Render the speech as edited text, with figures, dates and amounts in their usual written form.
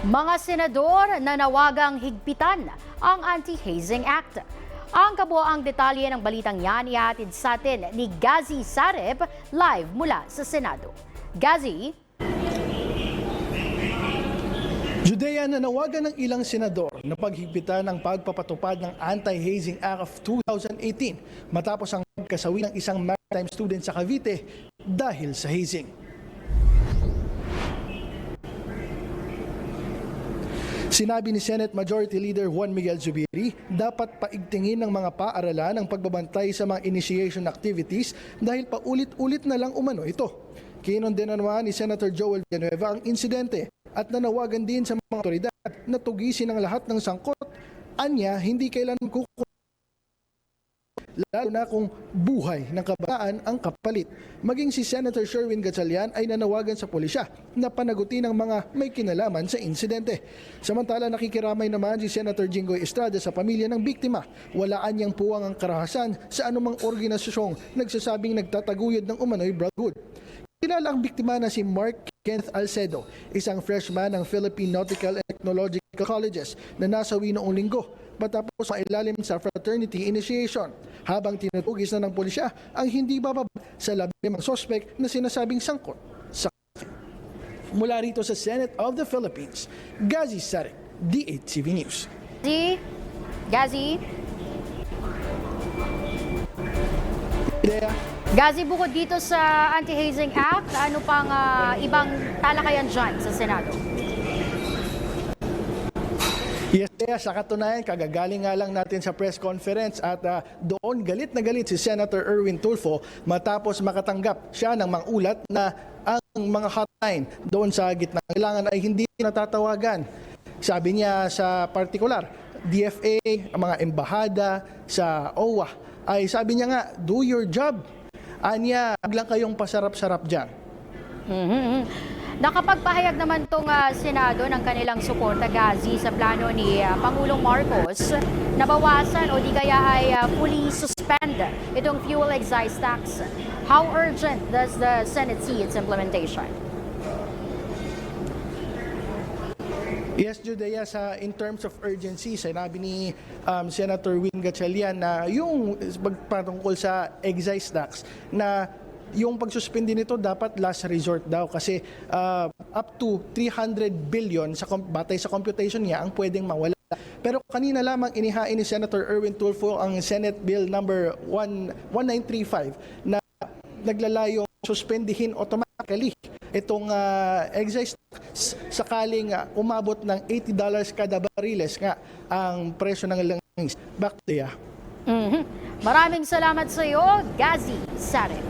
Mga senador na nawagang higpitan ang Anti-Hazing Act. Ang kabuoang detalye ng balitang yan ihatid sa atin ni Gazi Sareb live mula sa Senado. Gazi? Judea, nanawagan ng ilang senador na paghigpitan ang pagpapatupad ng Anti-Hazing Act of 2018 matapos ang kasawi ng isang maritime student sa Cavite dahil sa hazing. Sinabi ni Senate Majority Leader Juan Miguel Zubiri, dapat paigtingin ng mga paaralan ang pagbabantay sa mga initiation activities dahil paulit-ulit na lang umano ito. Kinondena naman ni Senator Joel Villanueva ang insidente at nanawagan din sa mga otoridad na tugisin ang lahat ng sangkot. Anya, hindi kailan lalo na kung buhay ng kabataan ang kapalit. Maging si Senator Sherwin Gatchalian ay nanawagan sa pulisya na panagutin ang mga may kinalaman sa insidente. Samantala, nakikiramay naman si Senator Jinggoy Estrada sa pamilya ng biktima. Walaan niyang puwang ang karahasan sa anumang organisasyong nagsasabing nagtataguyod ng umano'y brotherhood. Kilala ang biktima na si Mark Kenneth Alcedo, isang freshman ng Philippine Nautical and Technological Colleges na nasawi noong linggo matapos mailalim sa fraternity initiation. Habang tinutugis na ng pulisya ang hindi bababa sa 15 suspect na sinasabing sangkot sa mula rito sa Senate of the Philippines, Gazi Sareb, D8TV News. Gazi? Idea. Gazi, bukod dito sa Anti-Hazing Act, ano pang ibang talakayan dyan sa Senado? Yes, sa katunayan, kagagaling nga lang natin sa press conference at doon galit na galit si Senator Erwin Tulfo matapos makatanggap siya ng mga ulat na ang mga hotline doon sa gitna ng kailangan ay hindi natatawagan. Sabi niya sa partikular, DFA, ang mga embahada sa OWA, ay sabi niya nga, do your job. Anya, huwag lang kayong pasarap-sarap dyan. Nakapagpahayag naman itong Senado ng kanilang suporta, Gazi, sa plano ni Pangulong Marcos na bawasan o di kaya ay fully suspend itong fuel excise tax. How urgent does the Senate see its implementation? Yes, Judea, in terms of urgency, sinabi ni Senator Win Gatchalian na yung patungkol sa excise tax na yung pagsuspindi nito dapat last resort daw kasi up to 300 billion batay sa computation niya ang pwedeng mawala. Pero kanina lamang inihain ni Senator Erwin Tulfo ang Senate Bill number 1935 na naglalayong suspendihin automatically itong excise tax sakaling umabot ng $80 kada bariles nga ang presyo ng langis. Back to ya. Maraming salamat sa iyo, Gazi Sareb.